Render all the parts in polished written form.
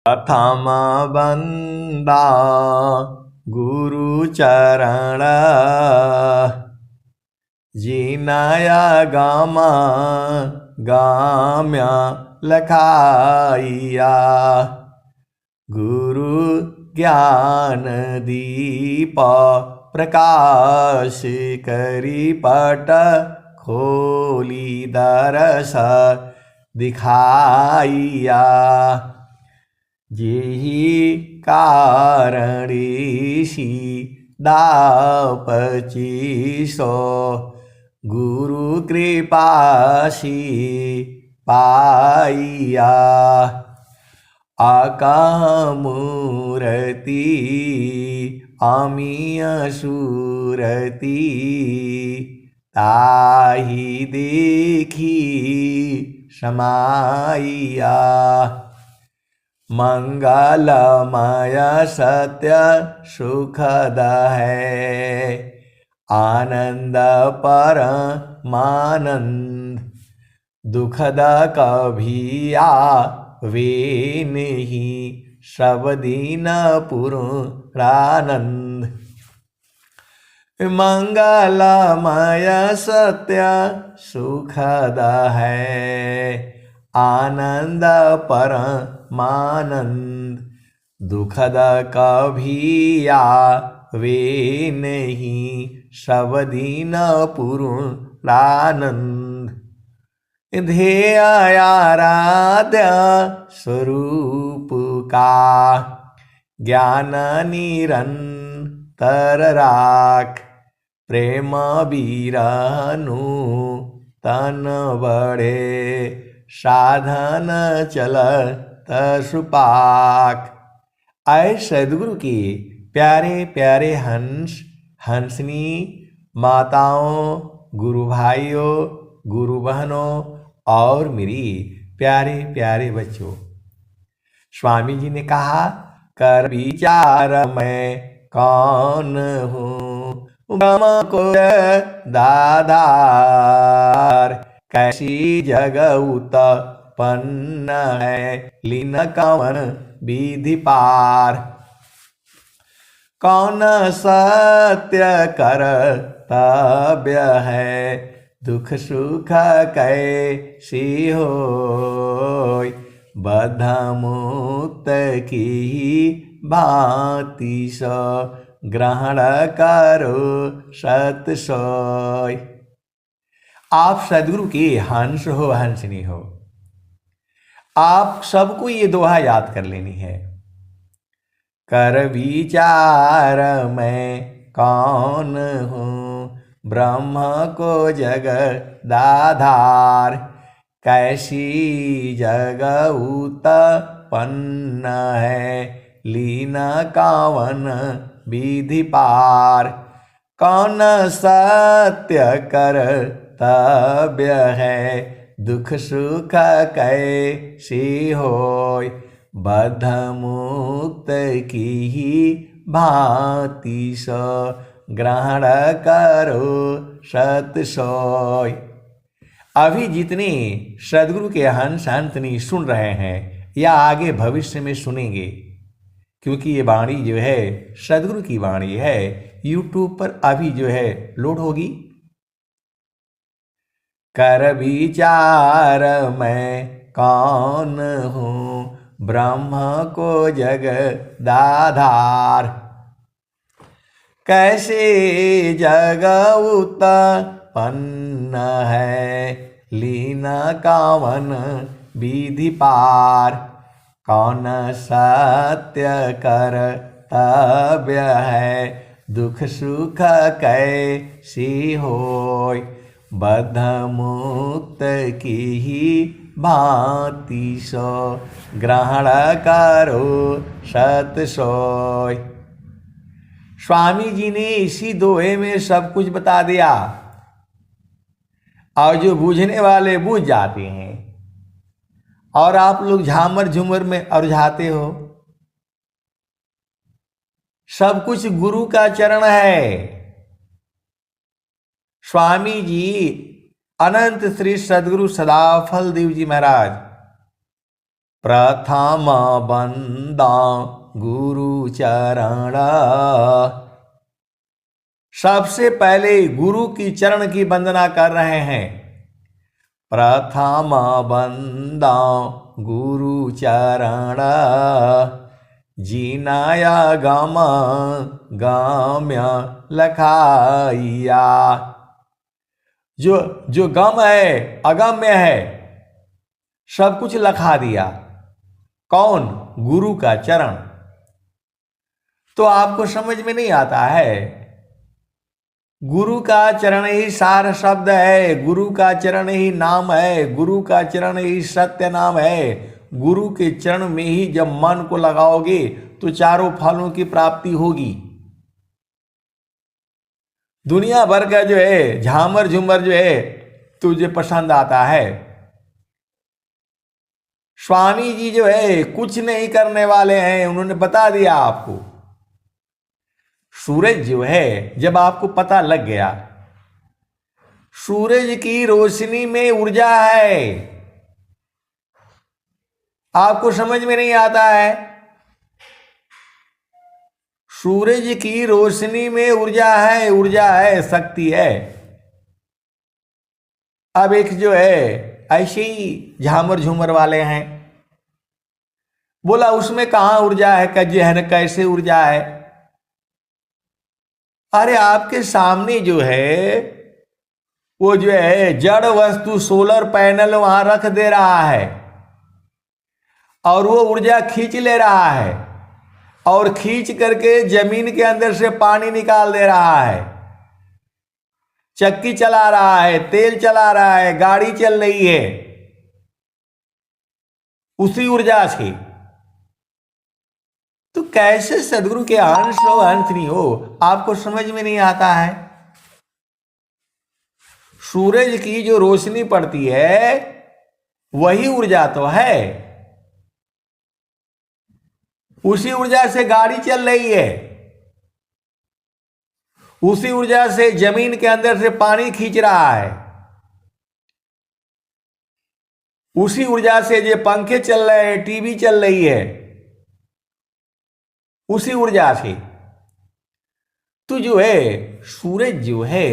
प्रथम बंदा गुरु चरण जिनाया गामा गाम्या लखाइया गुरु ज्ञान दीप प्रकाश करी पट खोली दरस दिखाइया जेहि कारणीसी दापचीसो गुरु कृपासी पाइया आकामूर्ति अमीय सूरति ताहि देखी समाइया मंगलमय सत्य सुखद है आनंद परमानंद दुखद कभी आवे नहीं सब दिन पुरानंद मंगलमय सत्य सुखद है आनंद परमानंद दुखद कभी आवे नहीं सब दिन पुरानंद ध्येय आराध्य स्वरूप का ज्ञान निरंतर राख प्रेम बीरनु तन बढ़े साधन चलत सुपाक। आए सदगुरु के प्यारे प्यारे हंस हंसनी माताओं गुरु भाइयों गुरु बहनों और मेरी प्यारे प्यारे बच्चों, स्वामी जी ने कहा कर विचार मैं कौन हूँ ब्रह्म को दाधार कैसी जग उत्पन्न है लीन कवन विधि पार कौन सत्य कर्तव्य है दुख सुख कैसी होय बद्ध मुक्त की भांति सो ग्रहण करो सत सोय। आप सदगुरु के हंस हो हंसनी हो, आप सबको ये दोहा याद कर लेनी है। कर विचार मैं कौन हूँ ब्रह्म को जगदाधार कैसी जग उत्पन्न है लीन कावन विधि पार कौन सत्य कर्तव्य है दुख सुख कैसी होय बद्ध मुक्त की ही भांति सो ग्रहण करो सत सोय। अभी जितने सदगुरु के हंस हंसनी सुन रहे हैं या आगे भविष्य में सुनेंगे, क्योंकि ये वाणी जो है सदगुरु की वाणी है, YouTube पर अभी जो है लोड होगी। कर विचार मैं कौन हूँ ब्रह्म को जगदाधार कैसे जग उत्पन्न है लीन कावन विधि पार कौन सत्य कर्तव्य है दुख सुख कैसी होय बद्ध मुक्त की ही भांति सो ग्रहण करो सत सोय। स्वामी जी ने इसी दोहे में सब कुछ बता दिया और जो बूझने वाले बूझ जाते हैं और आप लोग झामर झूमर में उलझाते हो। सब कुछ गुरु का चरण है। स्वामी जी अनंत श्री सदगुरु सदाफल देव जी महाराज प्रथम बंदा गुरु चरण। सबसे पहले गुरु की चरण की वंदना कर रहे हैं। प्रथम बंदा गुरु चरण, जीनाया गम गाम्य लखाइया। जो गम है, अगम्य है, सब कुछ लखा दिया। कौन? गुरु का चरण। तो आपको समझ में नहीं आता है? गुरु का चरण ही सार शब्द है, गुरु का चरण ही नाम है, गुरु का चरण ही सत्य नाम है। गुरु के चरण में ही जब मन को लगाओगे तो चारों फलों की प्राप्ति होगी। दुनिया भर का जो है झामर झूमर जो है तुझे पसंद आता है। स्वामी जी जो है कुछ नहीं करने वाले हैं, उन्होंने बता दिया आपको। सूरज जो है, जब आपको पता लग गया सूरज की रोशनी में ऊर्जा है, आपको समझ में नहीं आता है? सूरज की रोशनी में ऊर्जा है, ऊर्जा है, शक्ति है। अब एक जो है ऐसे ही झामर झूमर वाले हैं, बोला उसमें कहां ऊर्जा है, कैसे ऊर्जा है? अरे आपके सामने जो है वो जो है जड़ वस्तु सोलर पैनल वहां रख दे रहा है और वो ऊर्जा खींच ले रहा है और खींच करके जमीन के अंदर से पानी निकाल दे रहा है, चक्की चला रहा है, तेल चला रहा है, गाड़ी चल रही है उसी ऊर्जा से। तो कैसे सदगुरु के अंश हो अंश नहीं हो, आपको समझ में नहीं आता है? सूरज की जो रोशनी पड़ती है वही ऊर्जा तो है, उसी ऊर्जा से गाड़ी चल रही है, उसी ऊर्जा से जमीन के अंदर से पानी खींच रहा है, उसी ऊर्जा से जो पंखे चल रहे हैं, टीवी चल रही है, उसी ऊर्जा से। तो जो है सूरज जो है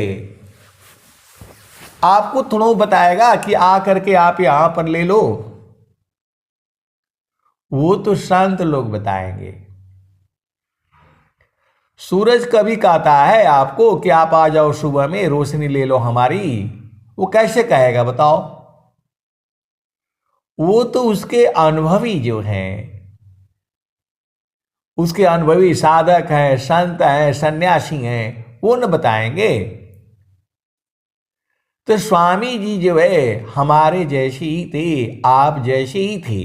आपको थोड़ा बताएगा कि आ करके आप यहां पर ले लो, वो तो संत लोग बताएंगे। सूरज कभी कहता है आपको कि आप आ जाओ सुबह में, रोशनी ले लो हमारी, वो कैसे कहेगा बताओ? वो तो उसके अनुभवी जो हैं, उसके अनुभवी साधक हैं, संत हैं, सन्यासी हैं, वो न बताएंगे। तो स्वामी जी जो है हमारे जैसे ही थे, आप जैसे ही थे।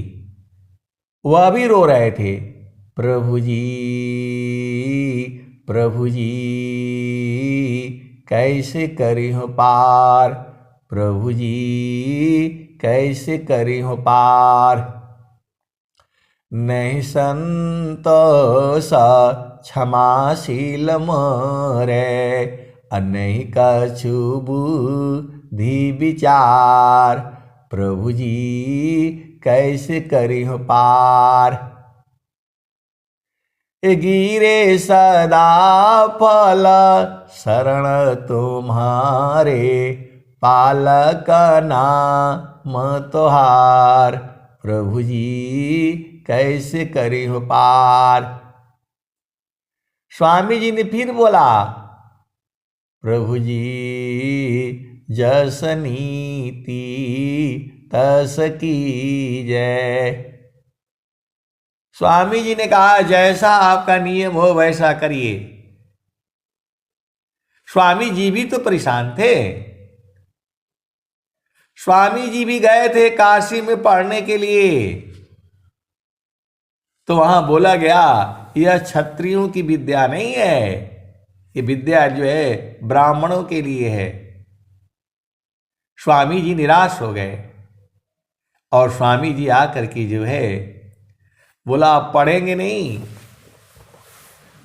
वह भी रो रहे थे, प्रभु जी प्रभु जी कैसे करी हो पार, प्रभु जी कैसे करी हो पार। नहीं संतोष क्षमाशील मोरे, नहीं कछु बुद्धि विचार, प्रभु जी कैसे करी हो पार। गिरे सदा फल शरण तुम्हारे, पालक नाम तोहार, प्रभु जी कैसे करी हो पार। स्वामी जी ने फिर बोला, प्रभु जी जस नीति तस कीजय। स्वामी जी ने कहा जैसा आपका नियम हो वैसा करिए। स्वामी जी भी तो परेशान थे। स्वामी जी भी गए थे काशी में पढ़ने के लिए, तो वहां बोला गया यह क्षत्रियों की विद्या नहीं है, ये विद्या जो है ब्राह्मणों के लिए है। स्वामी जी निराश हो गए और स्वामी जी आकर के जो है बोला आप पढ़ेंगे नहीं।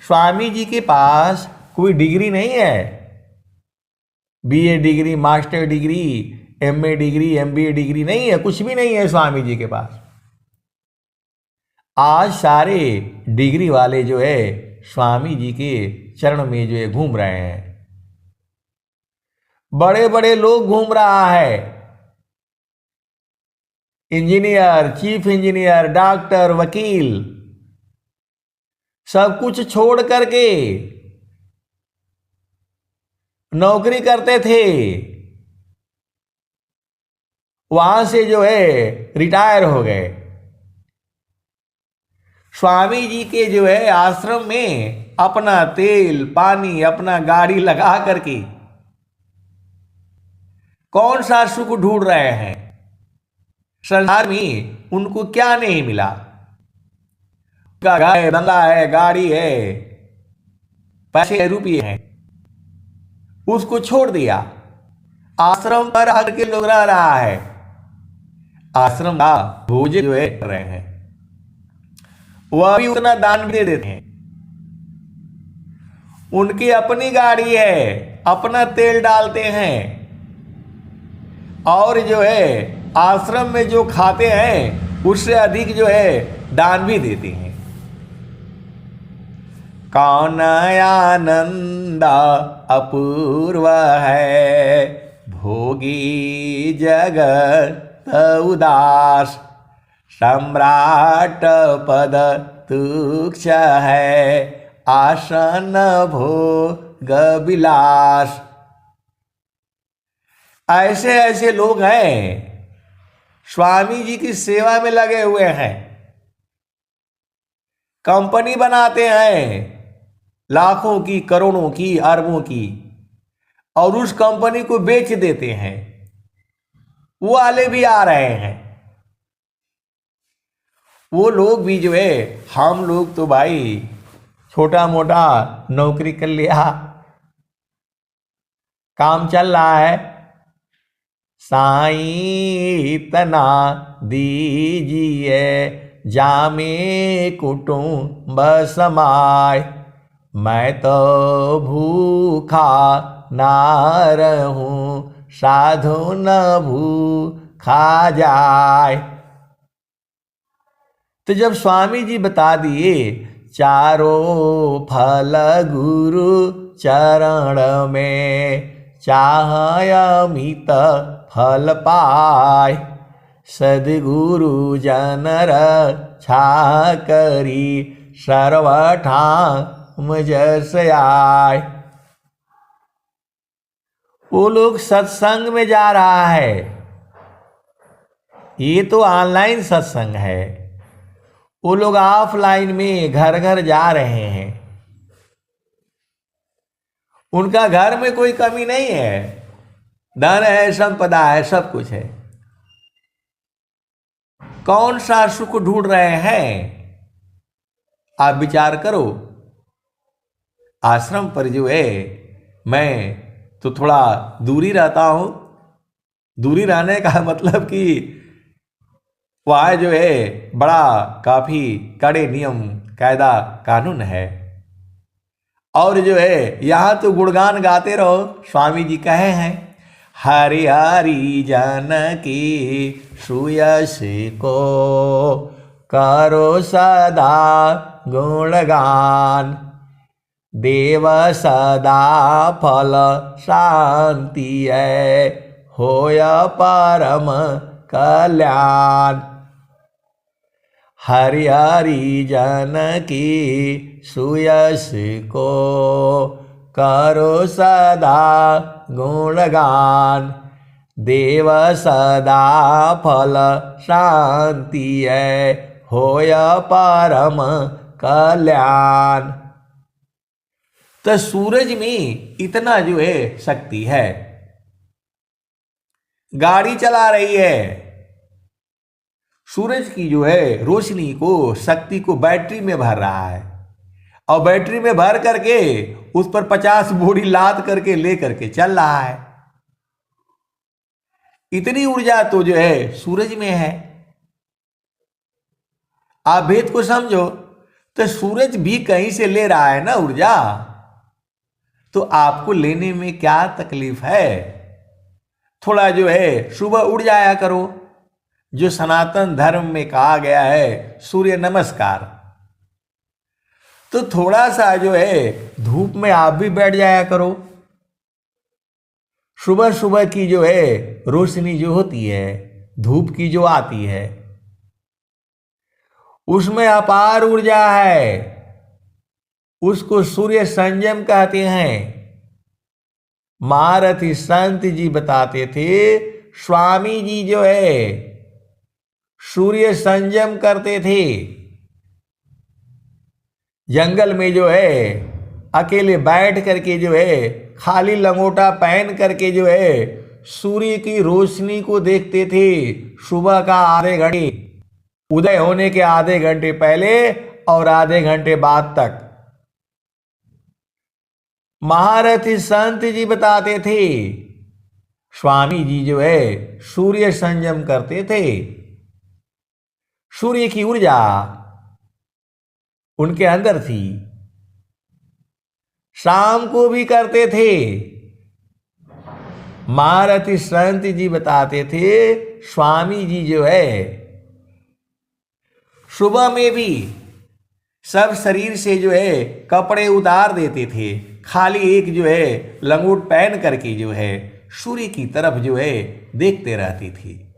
स्वामी जी के पास कोई डिग्री नहीं है, BA degree, master degree, MA degree, MBA degree नहीं है, कुछ भी नहीं है स्वामी जी के पास। आज सारे डिग्री वाले जो है स्वामी जी के चरण में जो है घूम रहे हैं। बड़े बड़े लोग घूम रहा है, इंजीनियर, चीफ इंजीनियर, डॉक्टर, वकील, सब कुछ छोड़ करके नौकरी करते थे, वहां से जो है रिटायर हो गए। स्वामी जी के जो है आश्रम में अपना तेल पानी, अपना गाड़ी लगा करके कौन सा सुख ढूंढ रहे हैं। संसार में उनको क्या नहीं मिला। घर है, बंगला है, गाड़ी है, पैसे रुपये हैं, उसको छोड़ दिया। आश्रम पर आकर के लोग रह रहा है, आश्रम का भोजन जो है कर रहे हैं, वह भी उतना दान भी दे देते हैं। उनकी अपनी गाड़ी है, अपना तेल डालते हैं, और जो है आश्रम में जो खाते हैं उससे अधिक जो है दान भी देते हैं। कौन आनंद अपूर्व है, भोगी जगत उदास, सम्राट पद तुक्ष है, आसन भोग विलास। ऐसे ऐसे लोग हैं स्वामी जी की सेवा में लगे हुए हैं, कंपनी बनाते हैं लाखों की, करोड़ों की, अरबों की, और उस कंपनी को बेच देते हैं। वो वाले भी आ रहे हैं। वो लोग भी जो है, हम लोग तो भाई छोटा मोटा नौकरी कर लिया, काम चल रहा है, साईं इतना दीजिए जामे कुटुंब समाय, मैं तो भूखा ना रहूं, साधु न भूखा जाए। तो जब स्वामी जी बता दिए चारों फल गुरु चरण में, चाह अमित फल पाय, सद्गुरु जन रक्षा करी, सर्वठाम जस आय। वो लोग सत्संग में जा रहा है, ये तो ऑनलाइन सत्संग है। वो लोग ऑफलाइन में घर घर जा रहे हैं। उनका घर में कोई कमी नहीं है, धन है, संपदा है, सब कुछ है। कौन सा सुख ढूंढ रहे हैं, आप विचार करो। आश्रम पर जो है, मैं तो थोड़ा दूरी रहता हूं। दूरी रहने का मतलब कि वहाँ जो है बड़ा काफी कड़े नियम कायदा कानून है, और जो है यहाँ तो गुणगान गाते रहो। स्वामी जी कहे हैं, हरि हरि जन की सुयश को करो सदा गुणगान, देव सदा फल शांति है, होय परम कल्याण। हरि हरि जन की सुयश को करो सदा गुणगान, देव सदा फल शांति है, होय परम कल्याण। तो सूरज में इतना जो है शक्ति है, गाड़ी चला रही है, सूरज की जो है रोशनी को, शक्ति को बैटरी में भर रहा है, और बैटरी में भर करके उस पर 50 बोरी लाद करके ले करके चल रहा है। इतनी ऊर्जा तो जो है सूरज में है। आप भेद को समझो, तो सूरज भी कहीं से ले रहा है ना ऊर्जा, तो आपको लेने में क्या तकलीफ है। थोड़ा जो है सुबह उड़ जाया करो, जो सनातन धर्म में कहा गया है सूर्य नमस्कार। तो थोड़ा सा जो है धूप में आप भी बैठ जाया करो। सुबह सुबह की जो है रोशनी जो होती है धूप की जो आती है उसमें अपार ऊर्जा है, उसको सूर्य संयम कहते हैं। महारथी संत जी बताते थे स्वामी जी जो है सूर्य संयम करते थे। जंगल में जो है अकेले बैठ करके जो है खाली लंगोटा पहन करके जो है सूर्य की रोशनी को देखते थे। सुबह का आधे घंटे, उदय होने के आधे घंटे पहले और आधे घंटे बाद तक। महारथी संत जी बताते थे स्वामी जी जो है सूर्य संयम करते थे। सूर्य की ऊर्जा उनके अंदर थी। शाम को भी करते थे। महारथी संत जी बताते थे स्वामी जी जो है सुबह में भी सब शरीर से जो है कपड़े उतार देते थे, खाली एक जो है लंगोट पहन करके जो है सूर्य की तरफ जो है देखते रहती थी।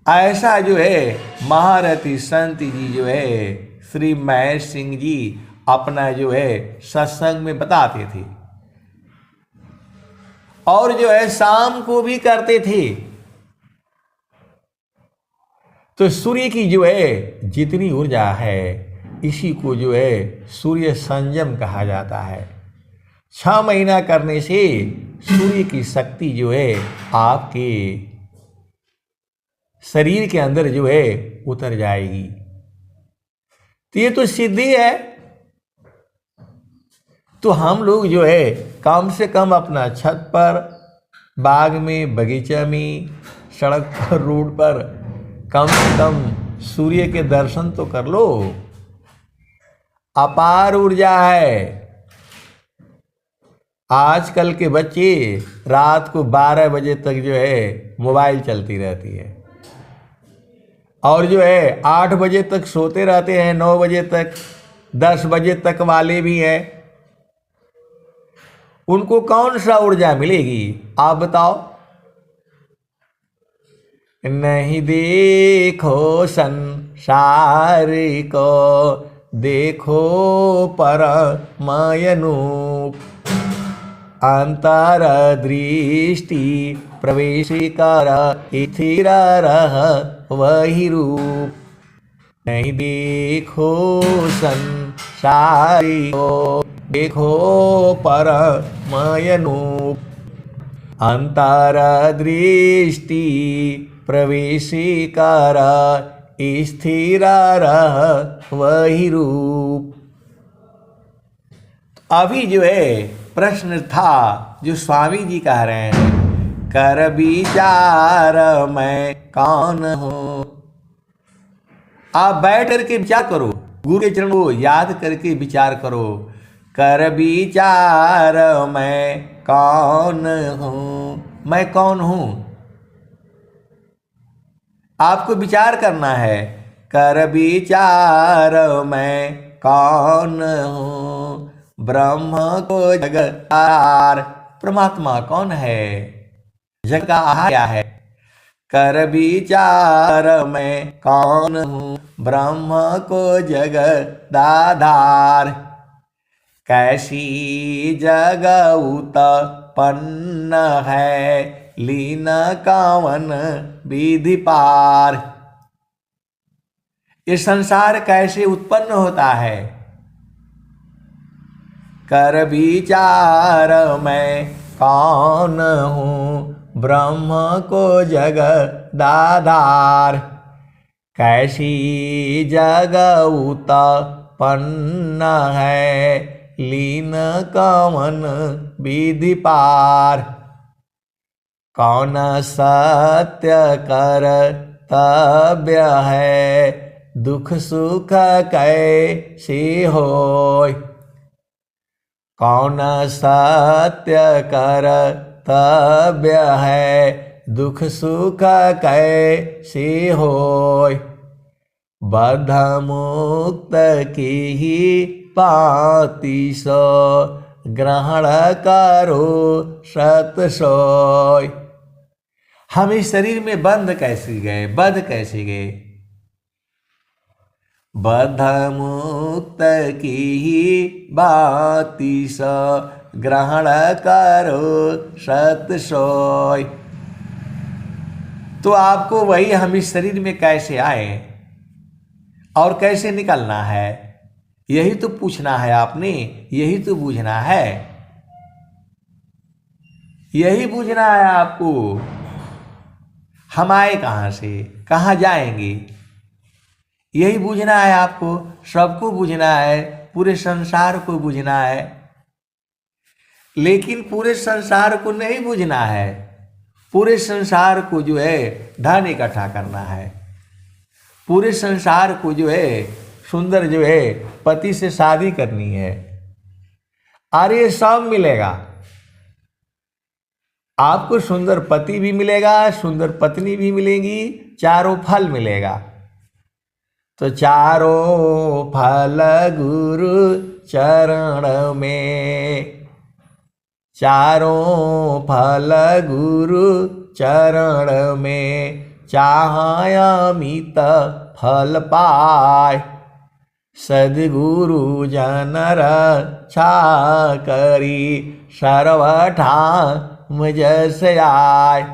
ऐसा जो है महारथी संत जी जो है श्री महेश सिंह जी अपना जो है सत्संग में बताते थे। और जो है शाम को भी करते थे। तो सूर्य की जो है जितनी ऊर्जा है इसी को जो है सूर्य संयम कहा जाता है। 6 महीना करने से सूर्य की शक्ति जो है आपके शरीर के अंदर जो है उतर जाएगी। तो ये तो सिद्धि है। तो हम लोग जो है कम से कम अपना छत पर, बाग में, बगीचा में, सड़क पर, रोड पर कम से कम सूर्य के दर्शन तो कर लो। अपार ऊर्जा है। आजकल के बच्चे रात को 12 बजे तक जो है मोबाइल चलती रहती है और जो है 8 बजे तक सोते रहते हैं, 9 बजे तक, 10 बजे तक वाले भी हैं। उनको कौन सा ऊर्जा मिलेगी आप बताओ? नहीं देखो संसार को, देखो परमयनूप, अंतर दृष्टि प्रवेश कर स्थिर रह वही रूप। नहीं देखो संसार को, देखो परमयनूप, अंतर दृष्टि प्रवेश कर स्थिर रह वही रूप। अभी जो है प्रश्न था जो स्वामी जी कह रहे हैं, कर विचार मैं कौन हूं। आप बैठ करके विचार करो, गुरु के चरण को याद करके विचार करो। कर विचार मैं कौन हूं, मैं कौन हूं। आपको विचार करना है। कर विचार मैं कौन हूं, ब्रह्म को जगत आधार। परमात्मा कौन है, जगत का आधार क्या है। कर विचार मैं कौन हूं, ब्रह्म को जगत आधार। कैसी जगह उत्पन्न है, लीन कावन विधि पार। ये संसार कैसे उत्पन्न होता है। कर विचार मैं कौन हूं, ब्रह्म को जगत आधार। कैसी जगह उत्पन्न है, लीन कावन विधि पार। कौन सत्य कर्तव्य है, दुख सुख कैसे होय। कौन सत्य कर्तव्य है, दुख सुख कैसे होय, बद्ध मुक्त की ही पाति सो, ग्रहण करो सत सोय। हम इस शरीर में बंद कैसे गए, बद्ध कैसे गए? बद्ध मुक्त की ही बाति सो, ग्रहण करो सत सोय। तो आपको वही हम इस शरीर में कैसे आए और कैसे निकलना है, यही तो पूछना है आपने, यही तो बूझना है, यही बूझना है आपको। हम आए कहाँ से, कहाँ जाएंगे, यही बूझना है आपको। सबको बूझना है, पूरे संसार को बूझना है, लेकिन पूरे संसार को नहीं बूझना है। पूरे संसार को जो है धन इकट्ठा करना है, पूरे संसार को जो है सुंदर जो है पति से शादी करनी है। अरे सब मिलेगा आपको, सुंदर पति भी मिलेगा, सुंदर पत्नी भी मिलेगी, चारों फल मिलेगा। तो चारों फल गुरु चरण में, चारों फल गुरु चरण में, चाहे अमित फल पाय, सद्गुरु जन रक्षा करी, सर्वठाम जस आय।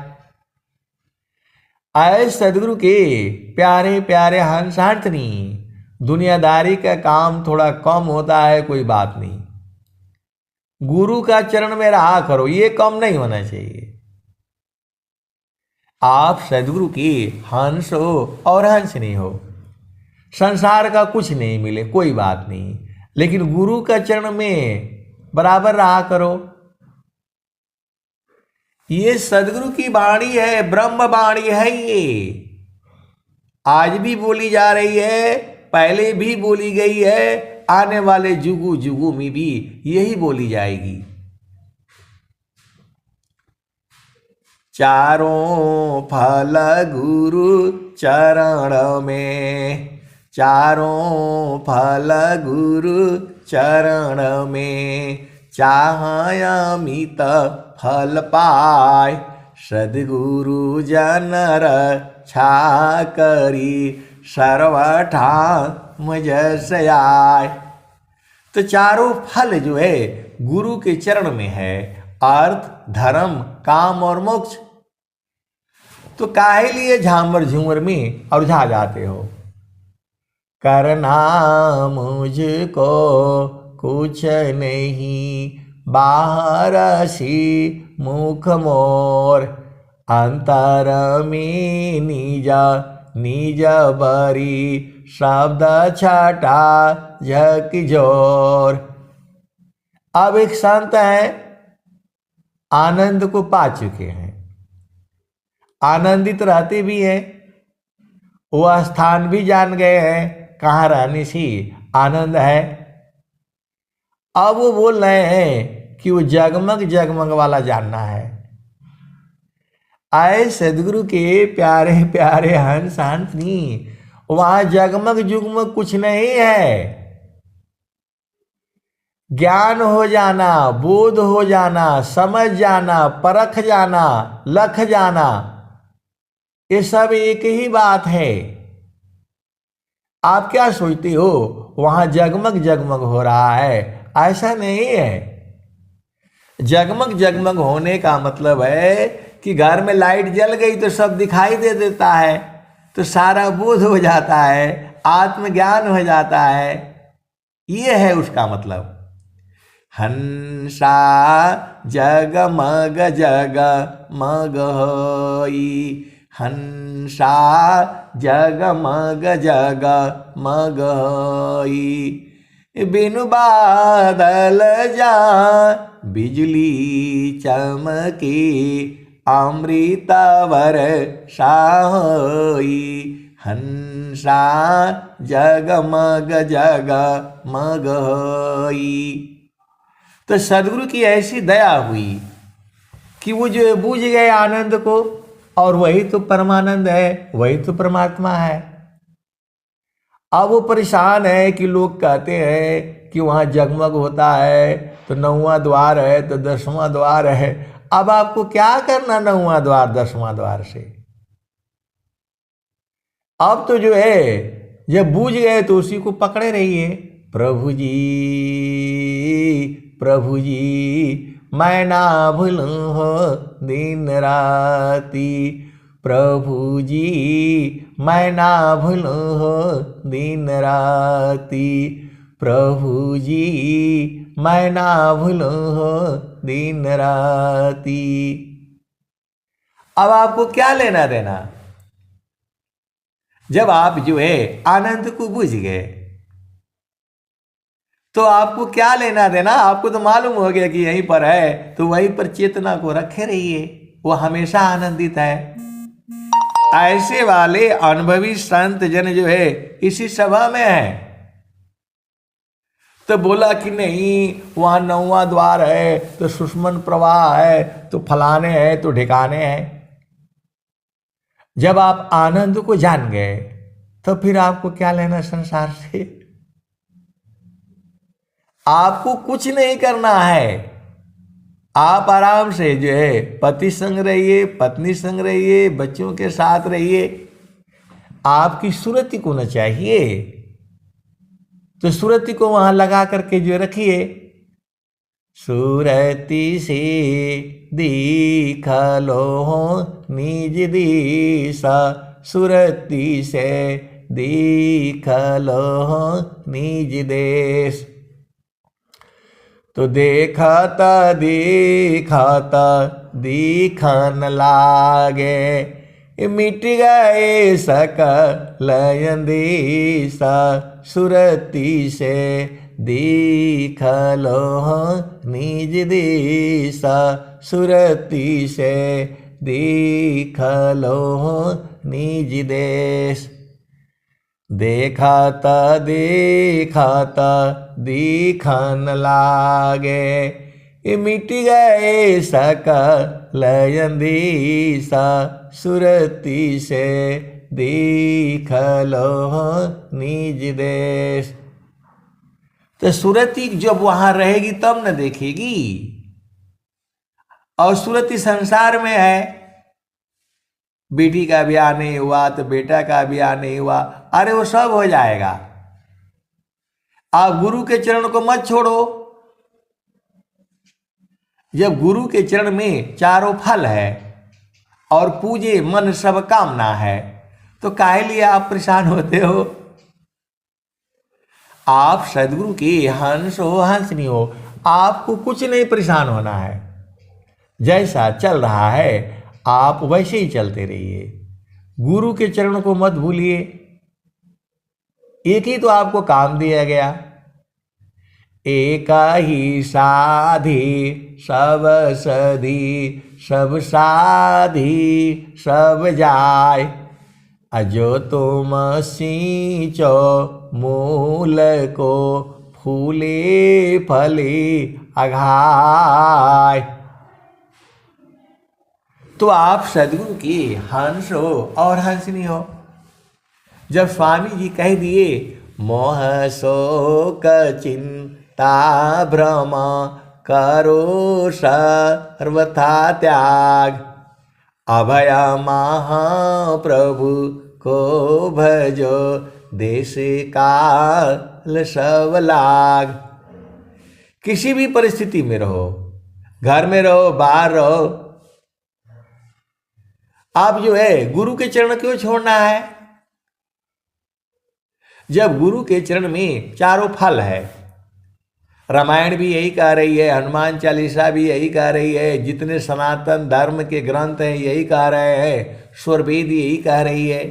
आए सदगुरु के प्यारे प्यारे हंसार्थनी, दुनियादारी का काम थोड़ा कम होता है, कोई बात नहीं, गुरु का चरण में रहा करो, ये कम नहीं होना चाहिए। आप सदगुरु की हंस हो और हंसनी हो, संसार का कुछ नहीं मिले कोई बात नहीं, लेकिन गुरु का चरण में बराबर रहा करो। ये सदगुरु की वाणी है, ब्रह्म वाणी है। ये आज भी बोली जा रही है, पहले भी बोली गई है, आने वाले जुगु जुगु में भी यही बोली जाएगी। चारों फल गुरु चरण में, चारों फल गुरु चरण में, चाहे अमित फल पाय, सद्गुरु जन रक्षा करी, सर्वठाम जस आय। तो चारों फल जो है गुरु के चरण में है, अर्थ धर्म काम और मोक्ष। तो काहे लिए झामर झूमर में और उलझा जाते हो? करना मुझको कुछ नहीं, बाहर सी मुख मोर, अंतर में निज निज बरी, शब्द छटा झक जोर। अब एक संत है, आनंद को पा चुके हैं, आनंदित रहते भी हैं, वह स्थान भी जान गए हैं कहाँ रहने से आनंद है। अब वो बोल रहे हैं कि वो जगमग जगमग वाला जानना है। आए सदगुरु के प्यारे प्यारे हंस हंसनी, वहां जगमग जुगमग कुछ नहीं है। ज्ञान हो जाना, बोध हो जाना, समझ जाना, परख जाना, लख जाना, ये सब एक ही बात है। आप क्या सोचते हो वहां जगमग जगमग हो रहा है? ऐसा नहीं है। जगमग जगमग होने का मतलब है कि घर में लाइट जल गई तो सब दिखाई दे देता है, तो सारा बोध हो जाता है, आत्मज्ञान हो जाता है, ये है उसका मतलब। हंसा जगमग जगमग होई, हंसा जगमग जगमग होई, बिनु बादल जा बिजली चमकी, अमृत वर्षा होई, हंसा जगमग जगमग होई। तो सदगुरु की ऐसी दया हुई कि वो जो बूझ गए आनंद को, और वही तो परमानंद है, वही तो परमात्मा है। अब वो परेशान है कि लोग कहते हैं कि वहाँ जगमग होता है, तो 9वां द्वार है तो 10वां द्वार है। अब आपको क्या करना 9वां द्वार 10वां द्वार से? अब तो जो है जब बूझ गए तो उसी को पकड़े रहिए। प्रभु जी, प्रभु जी, मैं ना भूलूं हो दिन राती। प्रभु जी, मैं ना भूलूं हो दिन राती। प्रभु जी, मैं ना भूलूं हो दिन राती। अब आपको क्या लेना देना? जब आप जो है आनंद को बुझ गए तो आपको क्या लेना देना? आपको तो मालूम हो गया कि यहीं पर है, तो वहीं पर चेतना को रखे रहिए, वो हमेशा आनंदित है। ऐसे वाले अनुभवी संत जन जो है इसी सभा में है। तो बोला कि नहीं वहां 9वां द्वार है तो सुषमन प्रवाह है तो फलाने हैं तो ढिकाने हैं। जब आप आनंद को जान गए तो फिर आपको क्या लेना संसार से? आपको कुछ नहीं करना है। आप आराम से जो है पति संग रहिए, पत्नी संग रहिए, बच्चों के साथ रहिए। आपकी सुरति को न चाहिए तो सुरति को वहां लगा करके जो रखिए। सुरति से दिखा लो निज दिशा, सुरति से दिखा लो निज देश। तो देखाता देखाता दिखन लागे, मिट गए सकल अंदेशा, सुरति से दिखलो निज दिशा, सुरति से दिखलो निज देश। देखाता देखाता दिखन लागे, मिट गए सकल अंदेशा, सुरति से दिखलो निज देश। तो सुरति जब वहां रहेगी तब न देखेगी, और सुरति संसार में है। बेटी का ब्याह नहीं हुआ तो बेटा का ब्याह नहीं हुआ, अरे वो सब हो जाएगा। आप गुरु के चरण को मत छोड़ो। जब गुरु के चरण में चारों फल है और पूजे मन सब कामना है, तो काहे लिए आप परेशान होते हो? आप सदगुरु के हंस हो हंसनी हो, आपको कुछ नहीं परेशान होना है। जैसा चल रहा है आप वैसे ही चलते रहिए। गुरु के चरण को मत भूलिए। एक ही तो आपको काम दिया गया, एक ही साधी सब सधी, सब साधी सब जाय, अजो तुम सींचो मूल को, फूले फले अघाय। तो आप सदगुरु की हंस हो और हंसनी हो। जब स्वामी जी कह दिए मोह शोक चिंता भ्रम करो सर्वथा त्याग, अभय महाप्रभु को भजो देश काल सब लाग। किसी भी परिस्थिति में रहो, घर में रहो बाहर रहो, आप जो है गुरु के चरण क्यों छोड़ना है? जब गुरु के चरण में चारों फल है, रामायण भी यही कह रही है, हनुमान चालीसा भी यही कह रही है, जितने सनातन धर्म के ग्रंथ हैं यही कह रहे हैं, स्वरवेद यही कह रही है।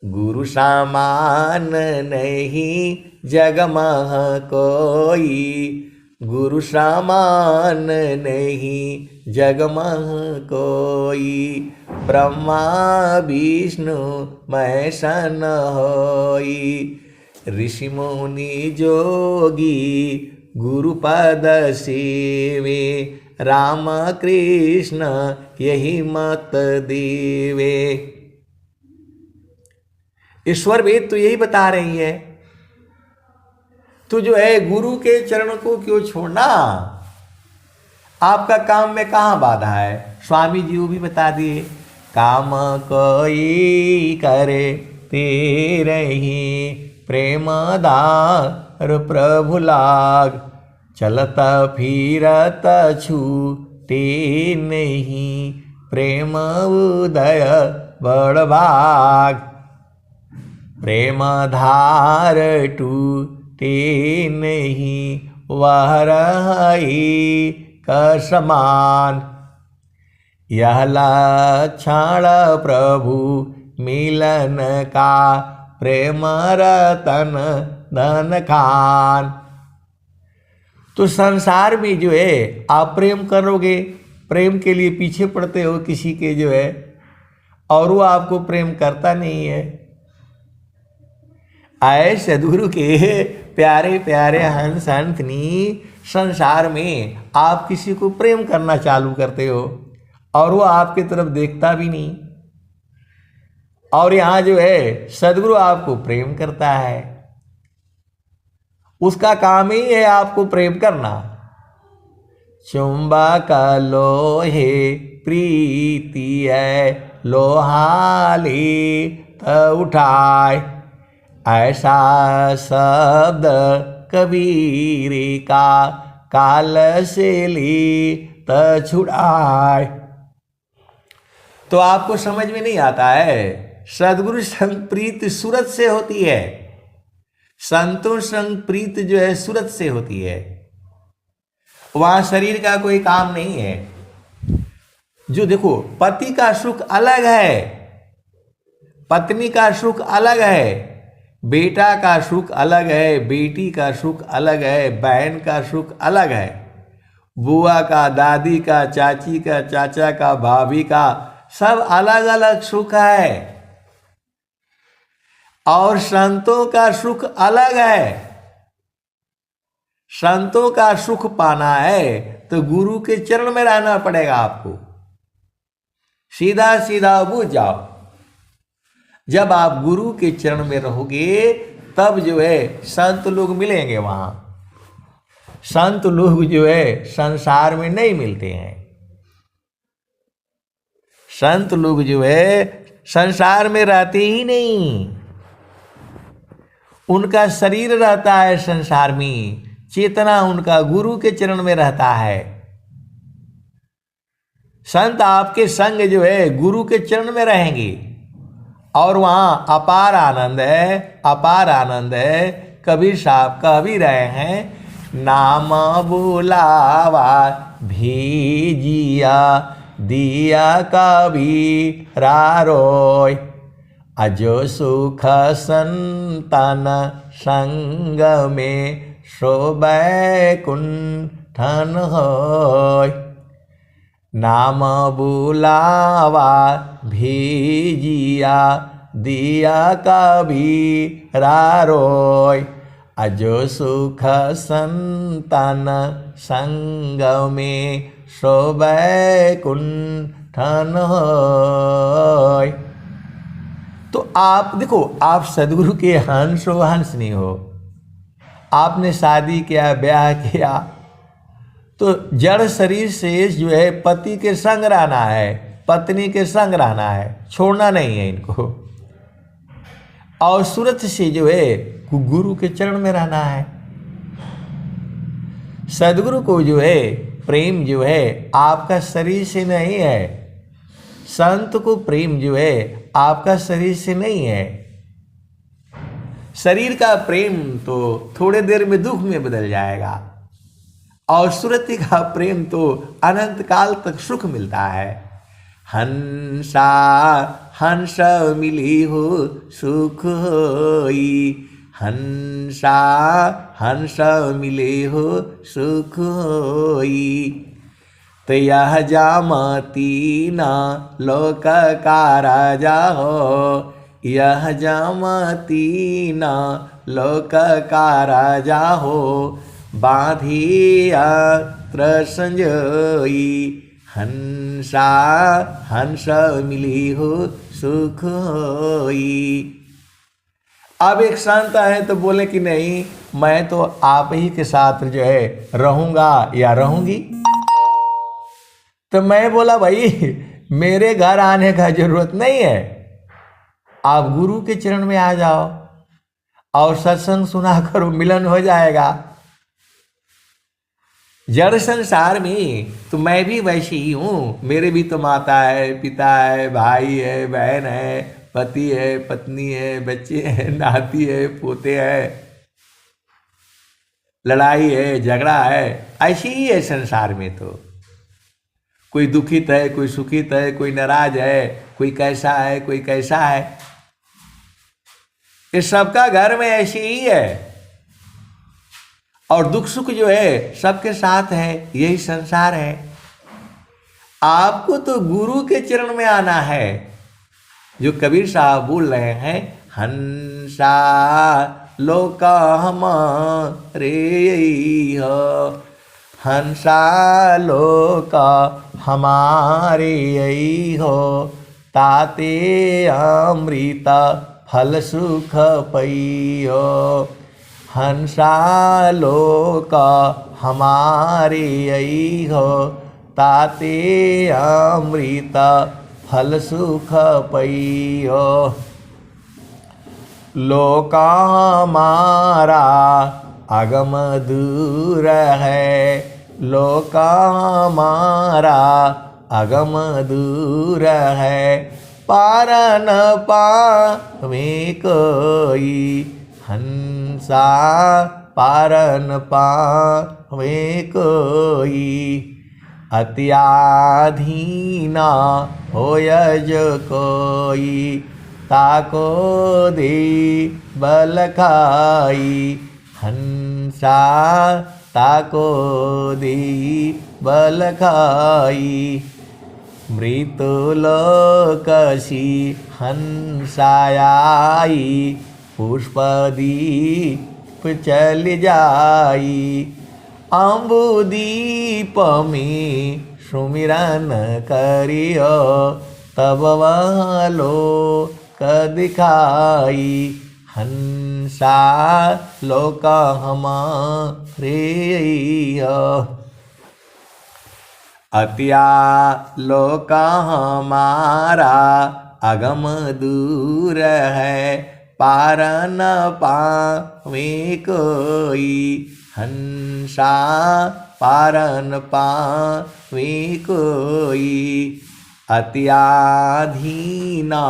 गुरु समान नहीं जग मह कोई, गुरु समान नहीं जग मह कोई, ब्रह्मा विष्णु महेशन होई, ऋषि मुनि जोगी गुरु पद सेवे, राम कृष्ण यही मत देवे। ईश्वर वेद तो यही बता रही है, तो जो है गुरु के चरण को क्यों छोड़ना, आपका काम में कहाँ बाधा है। स्वामी जी भी बता दिए, काम कोई करे तेरे ही प्रेमदार प्रभु लाग, चलता फिरत छूटे नहीं प्रेम उदय बड़भाग, प्रेम धार टूटे नहीं वह रही का समान, यह लक्षण प्रभु मिलन का प्रेम रतन धन खान। तो संसार में जो है आप प्रेम करोगे, प्रेम के लिए पीछे पड़ते हो किसी के जो है, और वो आपको प्रेम करता नहीं है। आए सदगुरु के प्यारे प्यारे हंस हंसनी, संसार में आप किसी को प्रेम करना चालू करते हो और वो आपकी तरफ देखता भी नहीं, और यहाँ जो है सदगुरु आपको प्रेम करता है, उसका काम ही है आपको प्रेम करना। चुंबक लोहे प्रीति है लोहाली त उठाए, ऐसा शब्द कबीर का काल से ली त छुड़ाए। तो आपको समझ में नहीं आता है, सदगुरु संग प्रीत सूरत से होती है, संतों संग प्रीत जो है सूरत से होती है, वहां शरीर का कोई काम नहीं है। जो देखो पति का सुख अलग है, पत्नी का सुख अलग है, बेटा का सुख अलग है, बेटी का सुख अलग है, बहन का सुख अलग है, बुआ का, दादी का, चाची का, चाचा का, भाभी का, सब अलग अलग सुख है। और संतों का सुख अलग है। संतों का सुख पाना है तो गुरु के चरण में रहना पड़ेगा आपको। सीधा सीधा बुझ जाओ, जब आप गुरु के चरण में रहोगे तब जो है संत लोग मिलेंगे। वहां संत लोग जो है संसार में नहीं मिलते हैं। संत लोग जो है संसार में रहते ही नहीं, उनका शरीर रहता है संसार में, चेतना उनका गुरु के चरण में रहता है। संत आपके संग जो है गुरु के चरण में रहेंगे और वहां अपार आनंद है, अपार आनंद है। कबीर साहब कह भी रहे हैं, नाम बुलावा भेजिया दिया कबीरा रोय, अजो सुख संतन संग में शोभै कुंठन होय। नाम बुलावा भेजिया दिया कबीरा रोय, अजो सुख संतन संग में शोभै कुंठन होय। तो आप देखो, आप सदगुरु के हंस हो, हंस नहीं हो। आपने शादी किया, ब्याह किया, तो जड़ शरीर से जो है पति के संग रहना है, पत्नी के संग रहना है, छोड़ना नहीं है इनको। और सूरत से जो है गुरु के चरण में रहना है। सदगुरु को जो है प्रेम जो है आपका शरीर से नहीं है। संत को प्रेम जो है आपका शरीर से नहीं है। शरीर का प्रेम तो थोड़े देर में दुख में बदल जाएगा, और सुरति का प्रेम तो अनंत काल तक सुख मिलता है। हंसा हंस मिली हो सुख होई, हंसा हंस मिले हो सुख होई। तो यह जामती न लोक का राजा हो, यह जामती न लोक का राजा हो। बांधिया त्र संजोई, हंसा हंस मिली हो सुख होई। अब एक संत है तो बोले कि नहीं, मैं तो आप ही के साथ जो है रहूंगा या रहूंगी। तो मैं बोला भाई मेरे घर आने का जरूरत नहीं है, आप गुरु के चरण में आ जाओ और सत्संग सुना करो, मिलन हो जाएगा। जड़ संसार में तो मैं भी वैसी ही हूं, मेरे भी तो माता है, पिता है, भाई है, बहन है, पति है, पत्नी है, बच्चे हैं, नाती है, पोते हैं, लड़ाई है, झगड़ा है, ऐसी ही है संसार में। तो कोई दुखित है, कोई सुखित है, कोई नाराज है, कोई कैसा है, कोई कैसा है, ये सबका घर में ऐसी ही है। और दुख सुख जो है सबके साथ है, यही संसार है। आपको तो गुरु के चरण में आना है। जो कबीर साहब बोल रहे हैं, हंसा लोका हमारे हो, हंसा लोका हमारे हो, ताते अमृत फल सुख पइयो, हंसा लोका हमारे हो, ताते अमृत फल सुख पइयो। लोका हमारा अगम दूर है, लोका हमारा अगम दूर है, पार न पावे कोई, हंसा पार न पावे कोई, अत्याधीना होय जो कोई, ताको दे बल खाई, हंसा ताको दे बल खाई। मृत्युलोकसी हंसायाई, पुष्पदीप चल जाई, अम्बुदीप में सुमिरन करियो, तब वह लोक दिखाई, हंसा लोक हमारे हो। अत्या लोक हमारा अगम दूर है, पार न पावे कोई, हंसा पार न पावे कोई, अत्याधीना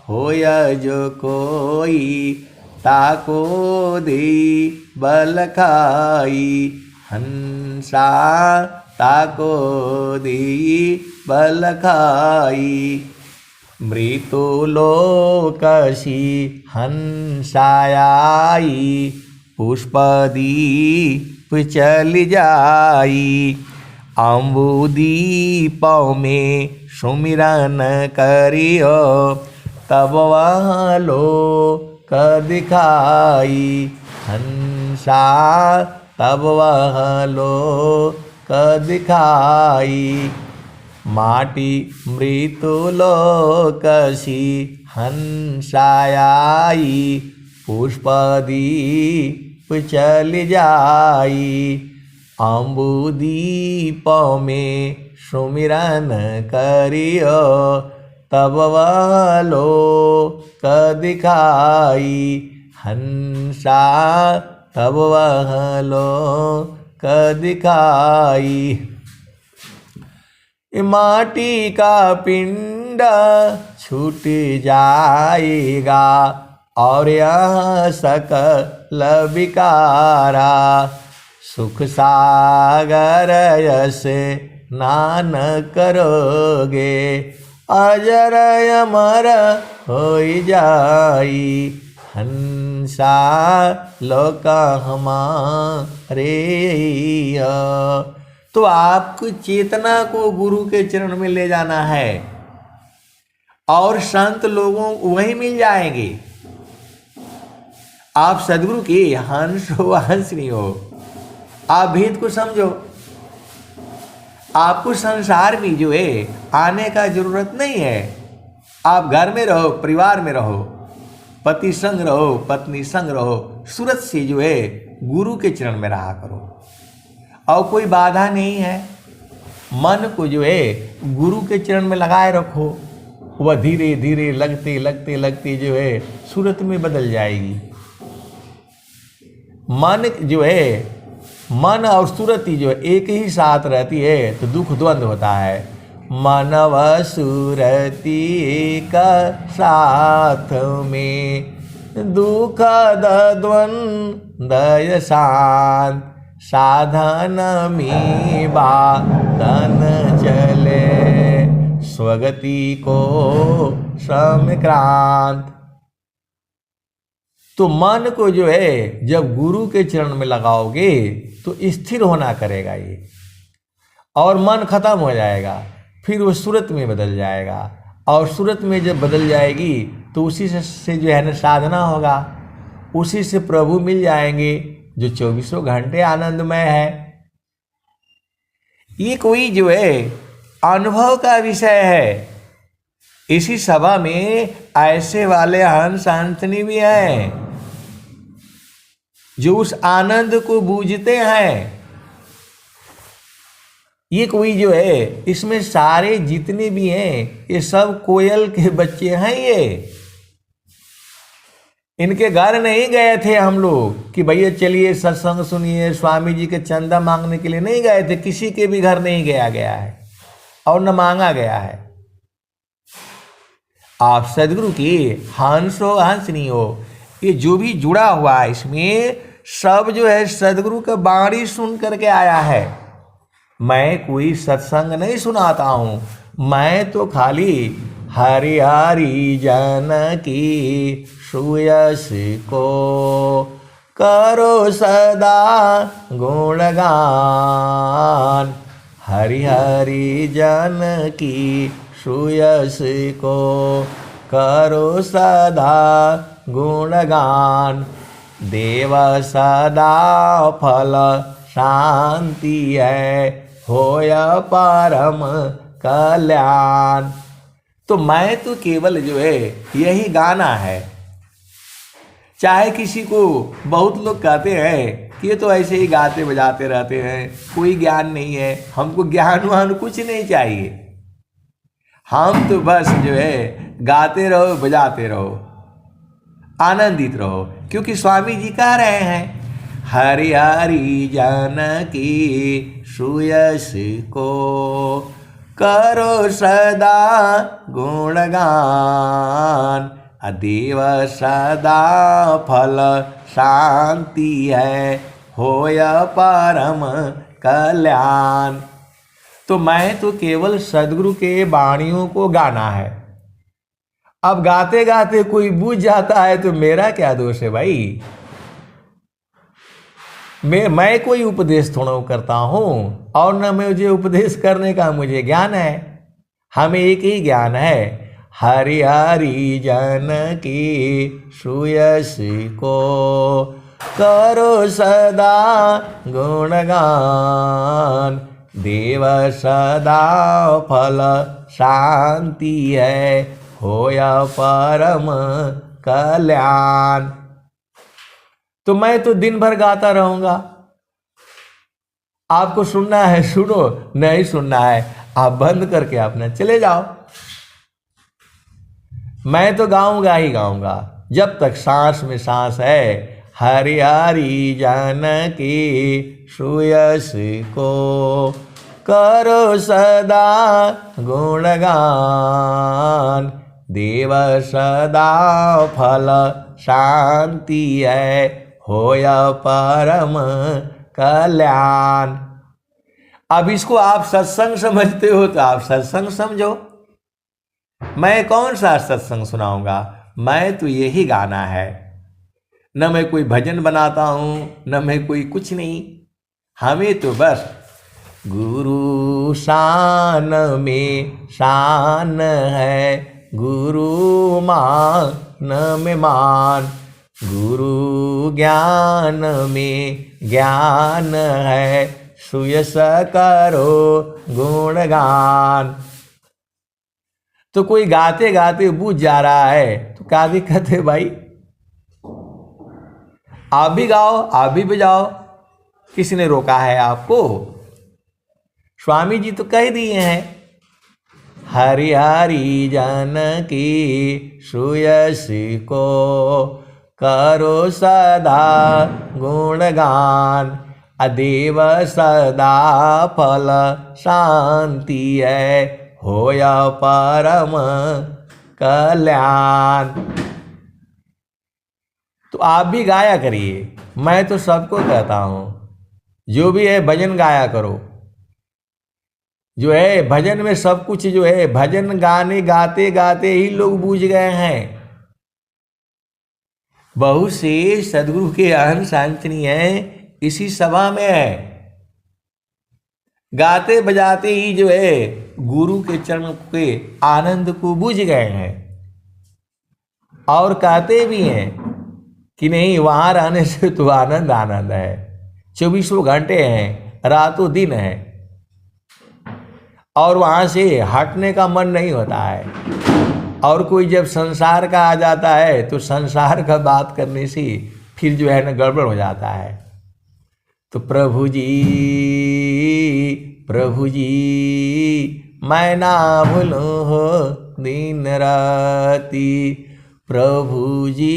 होय जो कोई, ताको दे बल खाई, हंसा ताको दे बल खाई। मृत्युलोकसी हंसायाई, पुष्पदीप चल जाई, अम्बुदीप में सुमिरन करियो, तब वह लोक दिखाई, हंसा तब वह लोक दिखाई। माटी मृत्युलोकसी हंसायाई, पुष्पदीप चल जाई, अम्बुदीप में सुमिरन करियो, तब वह लोक दिखाई, हंसा तब वह लोक दिखाई। माटी का पिंड छूट जाएगा और यह सकल विकारा, सुख सागर से स्नान करोगे, अजर अमर हो जाई, हंसा लोक हमारे। तो आपको चेतना को गुरु के चरण में ले जाना है और संत लोगों वही मिल जाएंगे। आप सदगुरु के हंस हो हंस नहीं हो, आप भेद को समझो। आपको संसार में जो है आने का जरूरत नहीं है। आप घर में रहो, परिवार में रहो, पति संग रहो, पत्नी संग रहो, सूरत से जो है गुरु के चरण में रहा करो, और कोई बाधा नहीं है। मन को जो है गुरु के चरण में लगाए रखो, वह धीरे धीरे लगते लगते लगते जो है सूरत में बदल जाएगी। मन जो है, मन और सूरत जो है एक ही साथ रहती है तो दुख द्वंद होता है। मन व सूरती एक साथ में, दुख द्वंद शांत, साधन में बाधन चले, स्वगति को समक्रांत। तो मन को जो है जब गुरु के चरण में लगाओगे तो स्थिर होना करेगा ये, और मन खत्म हो जाएगा, फिर वो सूरत में बदल जाएगा, और सूरत में जब बदल जाएगी तो उसी से जो है ना साधना होगा, उसी से प्रभु मिल जाएंगे जो 24 घंटे आनंदमय है। ये कोई जो है अनुभव का विषय है। इसी सभा में ऐसे वाले हंस हंसनी भी हैं जो उस आनंद को बूझते हैं। ये कोई जो है, इसमें सारे जितने भी हैं ये सब कोयल के बच्चे हैं। ये इनके घर नहीं गए थे हम लोग कि भैया चलिए सत्संग सुनिए, स्वामी जी के चंदा मांगने के लिए नहीं गए थे। किसी के भी घर नहीं गया है और न मांगा गया है। आप सदगुरु की हंस हो हंसनी हो, ये जो भी जुड़ा हुआ है इसमें सब जो है सदगुरु का बाणी सुन करके आया है। मैं कोई सत्संग नहीं सुनाता हूँ, मैं तो खाली हरि हरि जन की सुयस को करो सदा गुणगान, हरि हरि जन की सुयस को करो सदा गुणगान, देव सदा फल शांति है, होय परम कल्याण। तो मैं तो केवल जो है यही गाना है। चाहे किसी को, बहुत लोग कहते हैं कि ये तो ऐसे ही गाते बजाते रहते हैं, कोई ज्ञान नहीं है। हमको ज्ञान वान कुछ नहीं चाहिए, हम तो बस जो है गाते रहो, बजाते रहो, आनंदित रहो। क्योंकि स्वामी जी कह रहे हैं हरि हरि जन की सुयस को करो सदा गुणगान, देव सदा फल शांति है, होय परम कल्याण। तो मैं तो केवल सदगुरु के वाणियों को गाना है। अब गाते गाते कोई बूझ जाता है तो मेरा क्या दोष है भाई। मैं कोई उपदेश थोड़ा करता हूँ, और न मुझे उपदेश करने का मुझे ज्ञान है। हमें एक ही ज्ञान है, हरि हरि जन की सुयस को करो सदा गुणगान, देव सदा फल शांति है, होय परम कल्याण। तो मैं तो दिन भर गाता रहूंगा। आपको सुनना है सुनो, नहीं सुनना है आप बंद करके अपना चले जाओ। मैं तो गाऊंगा ही गाऊंगा जब तक सांस में सांस है। हरि हरि जन की सुयस को करो सदा गुणगान, देव सदा फल शांति है, होय परम कल्याण। अब इसको आप सत्संग समझते हो तो आप सत्संग समझो। मैं कौन सा सत्संग सुनाऊंगा, मैं तो यही गाना है। न मैं कोई भजन बनाता हूँ, न मैं कोई कुछ नहीं। हमें तो बस गुरु शान में शान है, गुरु मान में मान, गुरु ज्ञान में ज्ञान है, सुयस करो गुणगान। तो कोई गाते गाते बूझ जा रहा है तो क्या दिक्कत है भाई, आप भी गाओ, आप भी बजाओ, किसने रोका है आपको। स्वामी जी तो कह दिए हैं, हरि हरि जानकी सुयसी को करो सदा गुणगान, अदेव सदा फल शांति है, होया परम कल्याण। तो आप भी गाया करिए, मैं तो सबको कहता हूं, जो भी है भजन गाया करो। जो है भजन में सब कुछ जो है, भजन गाने गाते गाते ही लोग बूझ गए हैं। बहुत से सदगुरु के अहम सांचनी है इसी सभा में है, गाते बजाते ही जो है गुरु के चरण के आनंद को बूझ गए हैं, और कहते भी हैं कि नहीं वहां रहने से तो आनंद आनंद है, 24 घंटे हैं, रातों दिन है, और वहां से हटने का मन नहीं होता है। और कोई जब संसार का आ जाता है तो संसार का बात करने से फिर जो है ना गड़बड़ हो जाता है। तो प्रभु जी मैं ना भूलूं हो दिन राती, प्रभु जी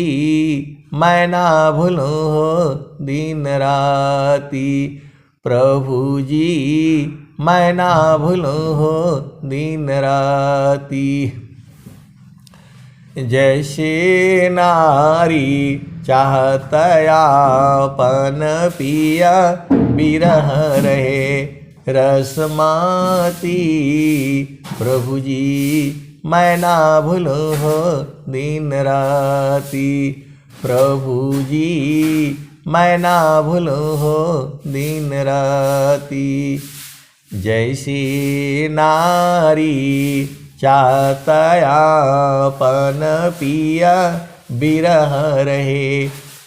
मैं ना भूलूं हो दिन राती, प्रभु जी मैं ना भूलूं हो दिन राती। जैसे नारी चाहत आपन पिया, बिरह रहे रसमाती, प्रभु जी मैं ना भूलूं हो दिन राती, प्रभु जी मैं ना भूलूं हो दिन राती। जैसी नारी चाहत आपन पिया, बिरह रहे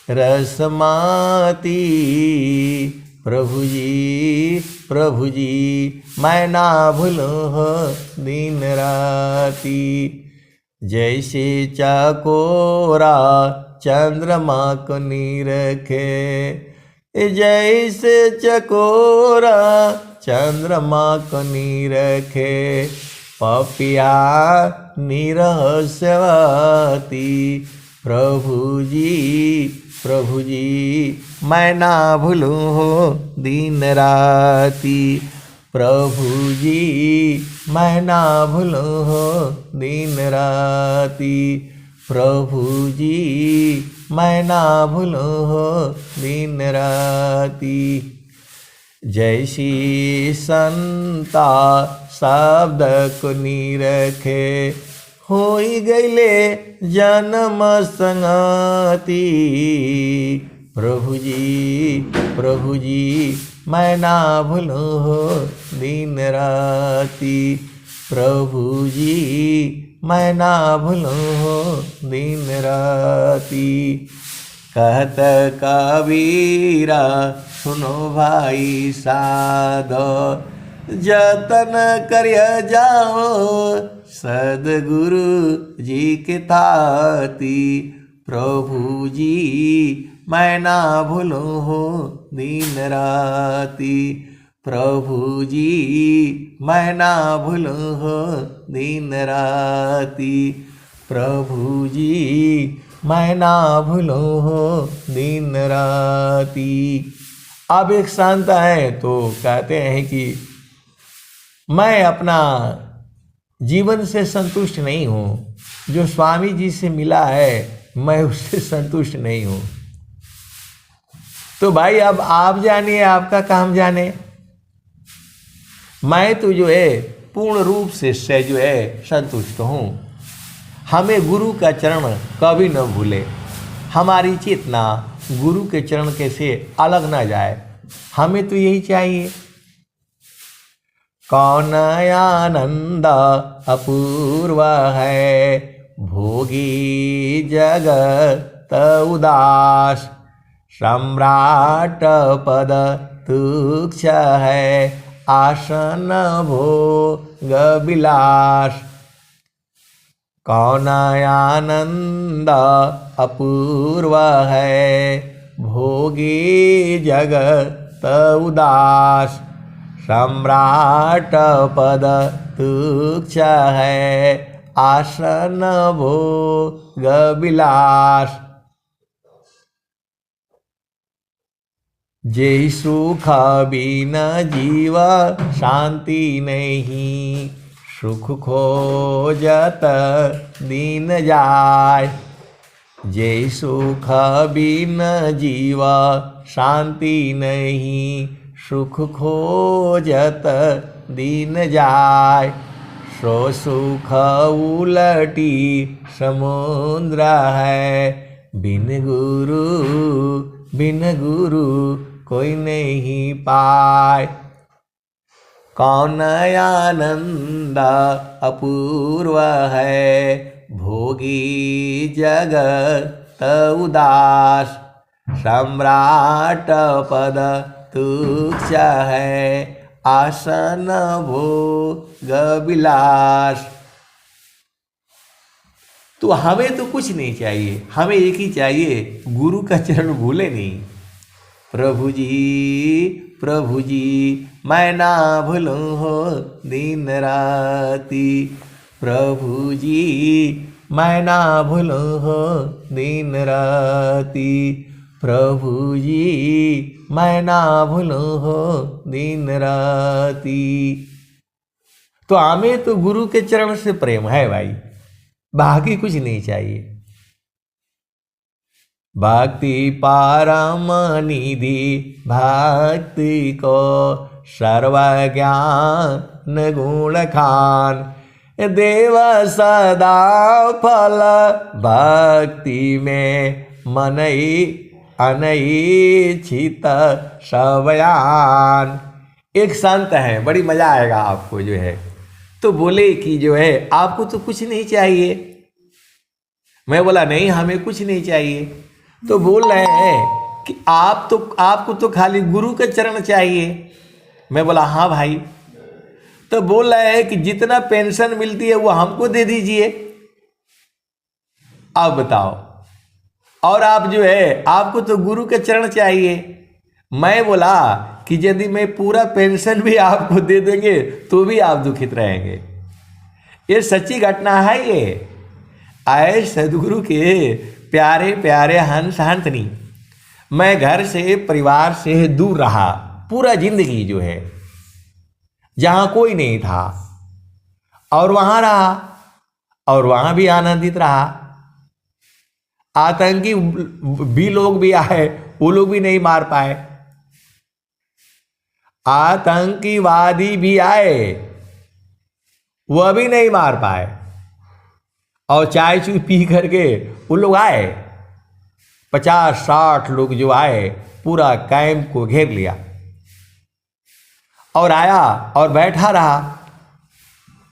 रसमाती, प्रभु जी मैं ना भूलूं हो दिन राती। जैसे चकोरा चंद्रमा को निरखे, जैसे चकोरा चंद्रमा को निरखे, पपिया निरहस्यवती, प्रभु जी मैं ना भूलूं हो दिन राती, प्रभु जी मैं ना भूलूं हो दिन राती, प्रभु जी मैं ना भूलूं हो दिन राती। जैसी संता शब्द को निरखे, होई गईले जन्म संगति, प्रभु जी मैं ना भूलूं हो दिन राती, प्रभु जी मैं ना भूलूं हो दिन राती। कहत कबीरा सुनो भाई साधो, जतन करिय जाओ सदगुरु जी के ताती, प्रभु जी मैं ना भूलूं हो दिन राती, प्रभु जी मैं ना भूलूं हो दिन राती, प्रभु जी मैं ना भूलूं हो दिन राती। अब एक संत है तो कहते हैं कि मैं अपना जीवन से संतुष्ट नहीं हूँ, जो स्वामी जी से मिला है मैं उससे संतुष्ट नहीं हूँ। तो भाई अब आप जानिए, आपका काम जाने। मैं तो जो है पूर्ण रूप से जो है संतुष्ट हूँ। हमें गुरु का चरण कभी न भूले, हमारी चेतना गुरु के चरण के से अलग ना जाए, हमें तो यही चाहिए। कौन आनंद अपूर्व है भोगी जग उदास। सम्राट पद तुच्छ है आसन भोग विलास। कौन आनंद अपूर्व है भोगी जगत उदास। सम्राट पद तुच्छ है आसन भोग विलास। जय सुख बिन जीव शांति नहीं। सुख खोजत दीन जाय। जय सुख बिन जीव शांति नहीं। सुख खोजत दीन जाय। सो सुख उलटी समुद्र है। बिन गुरु कोई नहीं पाए। कौन आनंद अपूर्व है भोगी जगत उदास। सम्राट पद तुच्छ है आसन भोग विलास। तो हमें तो कुछ नहीं चाहिए, हमें एक ही चाहिए, गुरु का चरण भूले नहीं। प्रभु जी मैं ना भूलूं हो दिन राती। प्रभु जी मैं ना भूलूं हो दिन राती। प्रभु जी मैं ना भूलूं हो दिन राती। तो हमें तो गुरु के चरण से प्रेम है भाई, बाकी कुछ नहीं चाहिए। भक्ति परम निधि भक्ति को सर्वज्ञान गुण खान। देव सदा फल भक्ति में मनई अनईच्छित सवयान। एक संत है, बड़ी मजा आएगा आपको जो है, तो बोले कि जो है आपको तो कुछ नहीं चाहिए। मैं बोला नहीं हमें कुछ नहीं चाहिए। तो बोल रहे हैं कि आपको तो खाली गुरु के चरण चाहिए। मैं बोला हाँ भाई। तो बोल रहे हैं कि जितना पेंशन मिलती है वो हमको दे दीजिए। अब बताओ, और आप जो है आपको तो गुरु के चरण चाहिए। मैं बोला कि यदि मैं पूरा पेंशन भी आपको दे देंगे तो भी आप दुखित रहेंगे। ये सच्ची घटना है। ये आए सदगुरु के प्यारे प्यारे हंस हंसनी। मैं घर से परिवार से दूर रहा पूरा जिंदगी जो है, जहां कोई नहीं था, और वहां रहा और वहां भी आनंदित रहा। आतंकी भी लोग भी आए, वो लोग भी नहीं मार पाए। आतंकीवादी भी आए, वह भी नहीं मार पाए। और चाय चू पी करके वो लोग आए, 50-60 लोग जो आए, पूरा कैंप को घेर लिया और आया और बैठा रहा।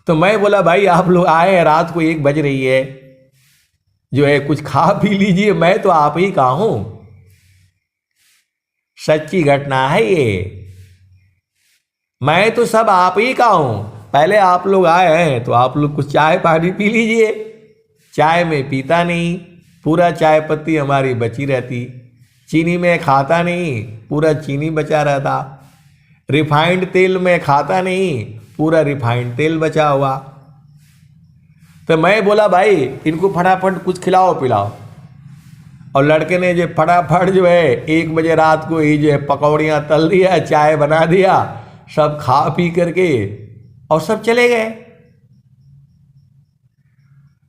तो मैं बोला भाई आप लोग आए, रात को 1 बज रही है, जो है कुछ खा पी लीजिए, मैं तो आप ही का हूं। सच्ची घटना है ये, मैं तो सब आप ही का हूं। पहले आप लोग आए हैं तो आप लोग कुछ चाय पानी पी लीजिए। चाय में पीता नहीं, पूरा चाय पत्ती हमारी बची रहती। चीनी में खाता नहीं, पूरा चीनी बचा रहता। रिफाइंड तेल में खाता नहीं, पूरा रिफाइंड तेल बचा हुआ। तो मैं बोला भाई इनको फटाफट कुछ खिलाओ पिलाओ। और लड़के ने जो फटाफट जो है 1 बजे रात को ही जो है पकौड़ियाँ तल दिया, चाय बना दिया, सब खा पी करके और सब चले गए।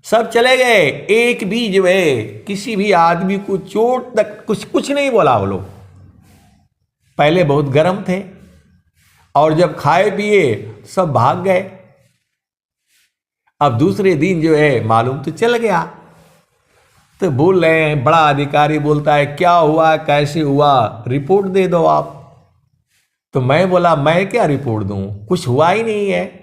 सब चले गए, एक भी जो है किसी भी आदमी को चोट तक कुछ नहीं बोला। वो लोग पहले बहुत गर्म थे और जब खाए पिए सब भाग गए। अब दूसरे दिन जो है मालूम तो चल गया। तो बोल रहे हैं, बड़ा अधिकारी बोलता है क्या हुआ कैसे हुआ, रिपोर्ट दे दो आप। तो मैं बोला मैं क्या रिपोर्ट दूं, कुछ हुआ ही नहीं है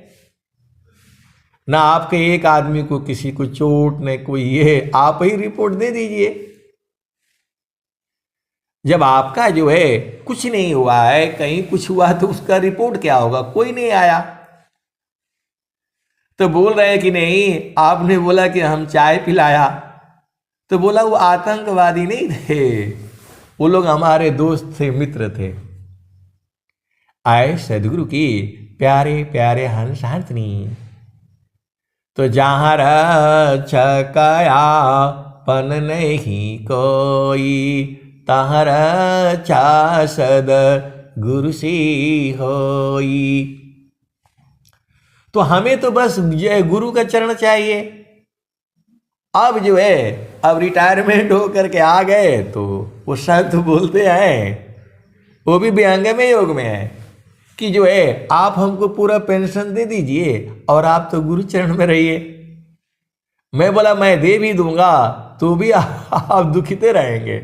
ना। आपके एक आदमी को किसी को चोट न कोई, ये आप ही रिपोर्ट दे दीजिए। जब आपका जो है कुछ नहीं हुआ है, कहीं कुछ हुआ तो उसका रिपोर्ट क्या होगा? कोई नहीं आया। तो बोल रहे हैं कि नहीं, आपने बोला कि हम चाय पिलाया, तो बोला वो आतंकवादी नहीं थे, वो लोग हमारे दोस्त थे, मित्र थे। आए सदगुरु की प्यारे प्यारे हंस हंसनी, तो जहाँ रक्षकया पन नहीं कोई, तहाँ रक्षा सद गुरु सी होई। तो हमें तो बस गुरु का चरण चाहिए। अब जो है, अब रिटायरमेंट होकर के आ गए तो वो शब्द बोलते हैं, वो भी व्यंग्यमय योग में है कि जो है आप हमको पूरा पेंशन दे दीजिए और आप तो गुरु चरण में रहिए। मैं बोला मैं दे भी दूंगा तो भी आप दुखिते रहेंगे।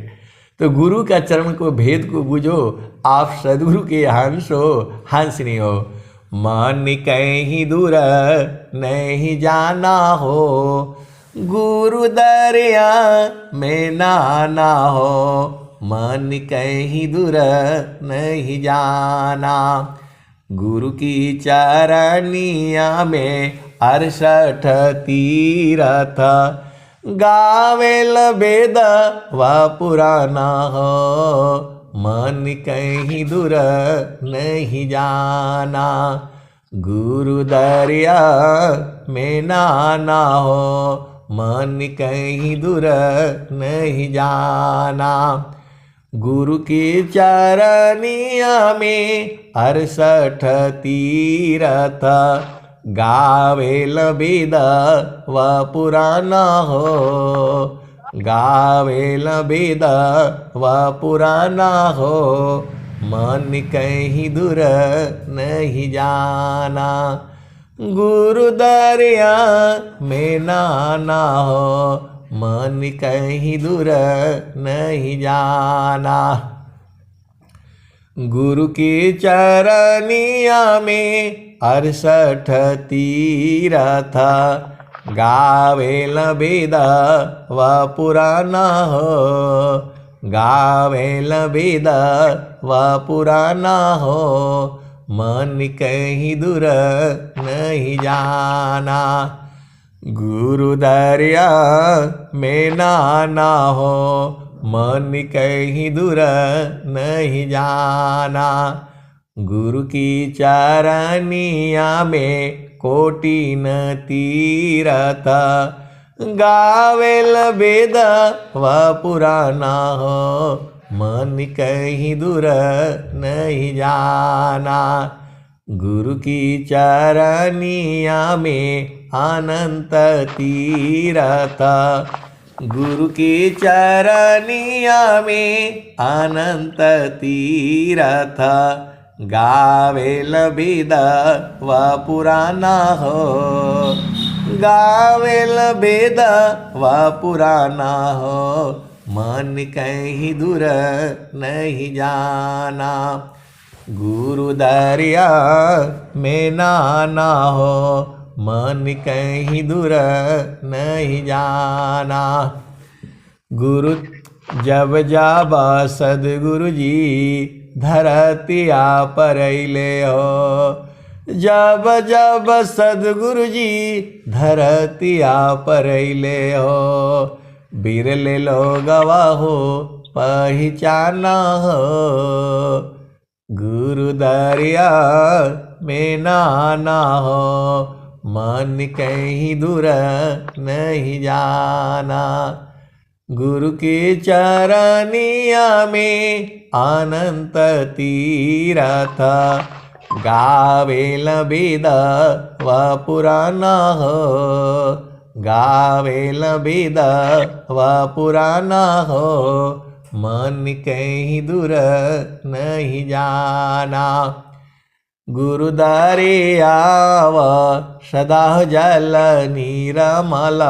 तो गुरु का चरण को भेद को बुझो, आप सदगुरु के हंस हो, हंस नहीं हो। मन कहीं दूर नहीं जाना हो, गुरु दरिया में नाना हो। मन कहीं दूर नहीं जाना, गुरु की चरनिया में 68 तीरथ, गावेल वेद व पुराना हो। मन कहीं दूर नहीं जाना, गुरु दरिया में नाना हो। मन कहीं दूर नहीं जाना, गुरु की चरनिया में 68 तीरथ, गावेल वेद व पुराना हो। गावेल वेद व पुराना हो, मन कहीं दूर नहीं जाना, गुरु दरिया में नाना हो। मन कहीं दूर नहीं जाना, गुरु की चरनिया में 68 तीरथ, गावेल वेद व पुराना हो। गावेल वेद व पुराना हो, मन कहीं दूर नहीं जाना, गुरु दरिया में नाना हो। मन कहीं दूर नहीं जाना, गुरु की चरनिया में कोटिन तीरथ, गावेल वेद व पुराना हो। मन कहीं दूर नहीं जाना, गुरु की चरनिया में अनंत तीरथ, गुरु की चरनिया में अनंत तीरथ, गावेल वेद व पुराना हो। गावेल वेद व पुराना हो, मन कहीं दूर नहीं जाना, गुरु दरिया में नाना हो। मन कहीं दूर नहीं जाना, गुरु जब जाबा सदगुरु जी धरतिया पर अइले हो। जब जब सदगुरु जी धरतिया पर अइले हो, बिरले लोगवा हो पहचाना हो। गुरु दरिया में नाना हो, मन कहीं दूर नहीं जाना, गुरु की चरनिया में अनंत तीरथ, गावेल वेद व पुराना हो। गावेल वेद व पुराना हो, मन कहीं दूर नहीं जाना, गुरु दरिया व सदा जल नीरमल।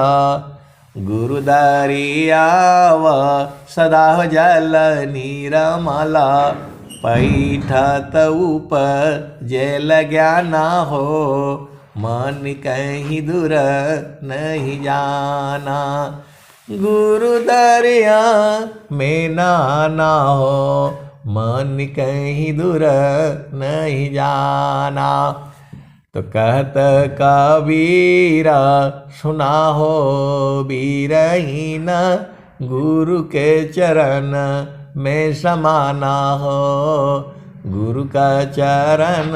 गुरु दरिया व सदा जल नीरमल, पैठत ऊपर जल ज्ञाना हो। मन कहीं दूर नहीं जाना, गुरु दरिया में नाना हो, मन कहीं दूर नहीं जाना। तो कहत कबीरा सुना हो बीरहीन, गुरु के चरण में समाना हो। गुरु का चरण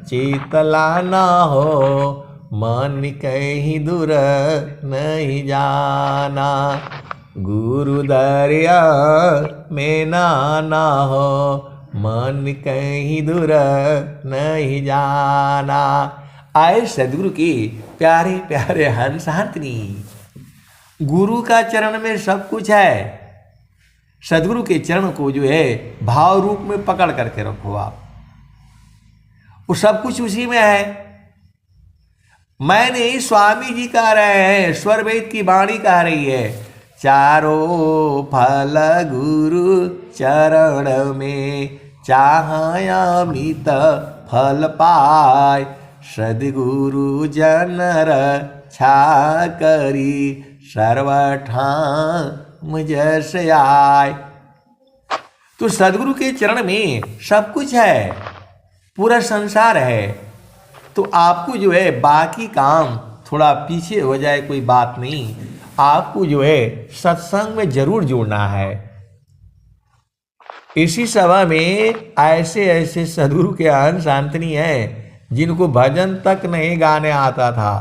चितलाना हो, मन कहीं दूर नहीं जाना। गुरु दरिया में नाना हो, मन कहीं दूर नहीं जाना। आए सदगुरु की प्यारे प्यारे हंस हंसनी। गुरु का चरण में सब कुछ है। सदगुरु के चरण को जो है भाव रूप में पकड़ करके रखो आप, वो सब कुछ उसी में है। मैं नहीं, स्वामी जी कह रहे हैं, स्वर वेद की वाणी कह रही है, चारों फल गुरु चरण में चाहया अमित फल पाय। सदगुरु जन रक्षा करी सर्वठाम जस आय। तो सदगुरु के चरण में सब कुछ है, पूरा संसार है। तो आपको जो है बाकी काम थोड़ा पीछे हो जाए कोई बात नहीं, आपको जो है सत्संग में जरूर जुड़ना है। इसी सभा में ऐसे ऐसे सदगुरु के अंश अंतनी हैं जिनको भजन तक नहीं गाने आता था।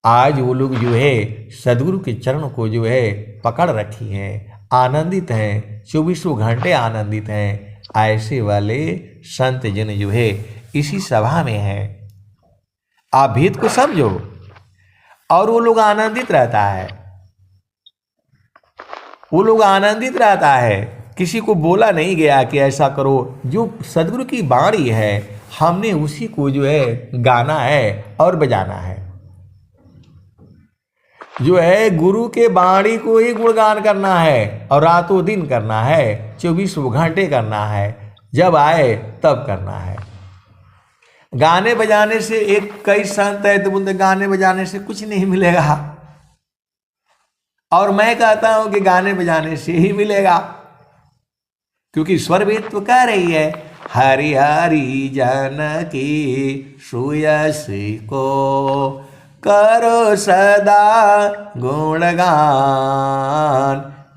आज वो लोग जो है सदगुरु के चरण को जो है पकड़ रखी हैं, आनंदित हैं, 24 घंटे आनंदित हैं। ऐसे वाले संत जन जो है इसी सभा में हैं। आप भेद को समझो, और वो लोग आनंदित रहता है, वो लोग आनंदित रहता है। किसी को बोला नहीं गया कि ऐसा करो। जो सदगुरु की वाणी है हमने उसी को जो है गाना है और बजाना है। जो है गुरु के वाणी को ही गुणगान करना है और रातों दिन करना है, 24 घंटे करना है, जब आए तब करना है। गाने बजाने से, एक कई संत है तो बोलते गाने बजाने से कुछ नहीं मिलेगा, और मैं कहता हूं कि गाने बजाने से ही मिलेगा, क्योंकि स्वर वेद तो कह रही है, हरि हरि जन की सुयस को करो सदा गुणगान।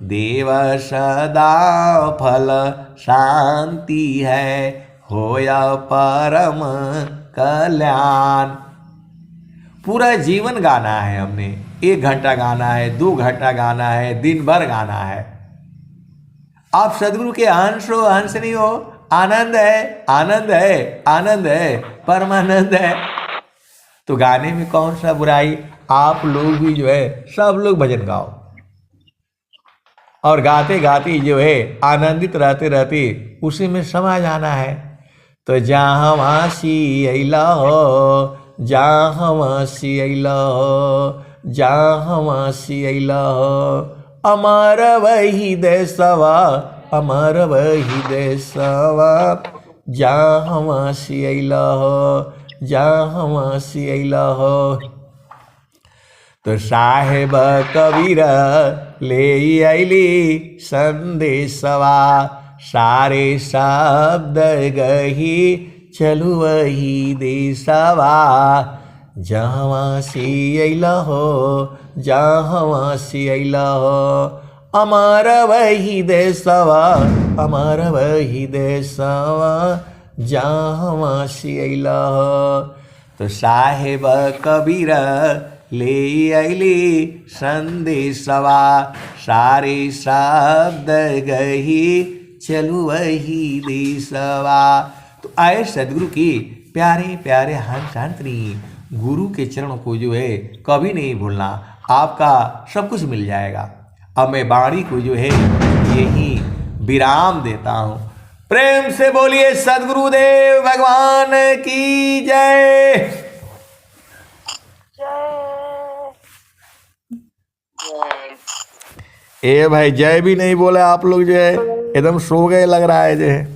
देव सदा फल शांति है, होया परम कल्याण। पूरा जीवन गाना है हमने, 1 घंटा गाना है, 2 घंटा गाना है, दिन भर गाना है। आप सदगुरु के अंश हो, अंश नहीं हो। आनंद है, आनंद है, आनंद है, परमानंद है। तो गाने में कौन सा बुराई। आप लोग भी जो है सब लोग भजन गाओ, और गाते गाते जो है आनंदित रहते रहते उसी में समा जाना है। तो जहाँ वासी अला हो, जहाँ वासी अला हो, जहाँ वासी अला हो, अमर वही देशवा, अमर वही देशवा, जहाँ वासी अला हो, जहाँ वासी अला हो। तो साहेब कबीर ले अली संदेशवा, सारे शब्द गही चलु वही देशवा। जहाँ से अला हो, जहाँ से अला हो, अमर वही देशवा, अमर वही देशवा, जहाँ से अला हो। तो साहेब कबीर ले अली संदेशवा, सारे शब्द गही चलु वही देशवा। तो आए सदगुरु की प्यारे प्यारे हंस हंसनी। गुरु के चरण को जो है कभी नहीं भूलना, आपका सब कुछ मिल जाएगा। अब मैं वाणी को जो है यही विराम देता हूँ। प्रेम से बोलिए सदगुरुदेव भगवान की जय। ए भाई जय भी नहीं बोले आप लोग, जो है एकदम सो गए लग रहा है जो है।